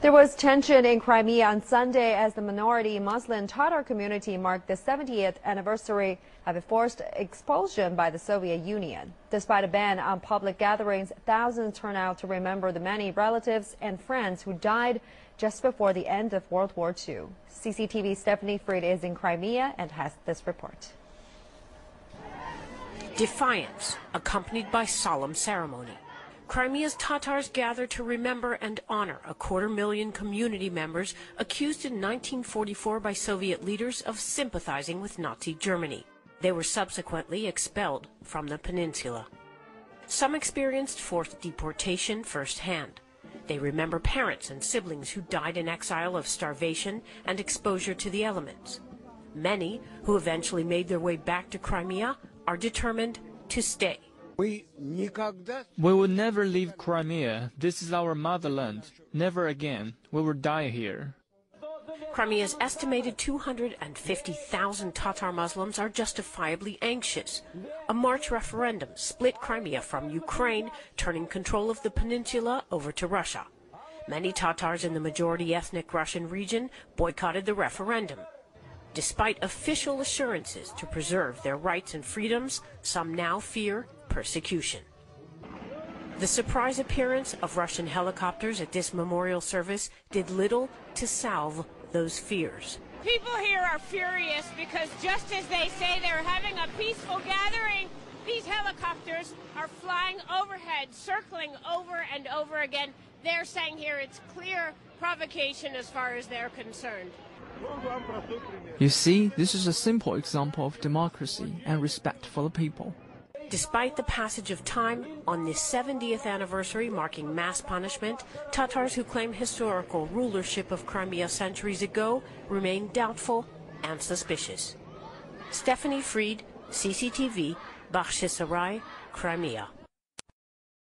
There was tension in Crimea on Sunday as the minority Muslim Tatar community marked the 70th anniversary of a forced expulsion by the Soviet Union. Despite a ban on public gatherings, thousands turned out to remember the many relatives and friends who died just before the end of World War II. CCTV's Stephanie Fried is in Crimea and has this report. Defiance, accompanied by solemn ceremony. Crimea's Tatars gather to remember and honor a 250,000 community members accused in 1944 by Soviet leaders of sympathizing with Nazi Germany. They were subsequently expelled from the peninsula. Some experienced forced deportation firsthand. They remember parents and siblings who died in exile of starvation and exposure to the elements. Many, who eventually made their way back to Crimea, are determined to stay. We will never leave Crimea. This is our motherland. Never again. We will die here. Crimea's estimated 250,000 Tatar Muslims are justifiably anxious. A March referendum split Crimea from Ukraine, turning control of the peninsula over to Russia. Many Tatars in the majority ethnic Russian region boycotted the referendum. Despite official assurances to preserve their rights and freedoms, some now fear persecution. The surprise appearance of Russian helicopters at this memorial service did little to salve those fears. People here are furious because just as they say they're having a peaceful gathering, these helicopters are flying overhead, circling over and over again. They're saying here it's clear provocation as far as they're concerned. You see, this is a simple example of democracy and respect for the people. Despite the passage of time, on this 70th anniversary marking mass punishment, Tatars who claim historical rulership of Crimea centuries ago remain doubtful and suspicious. Stephanie Fried, CCTV, Bakhchisarai, Crimea.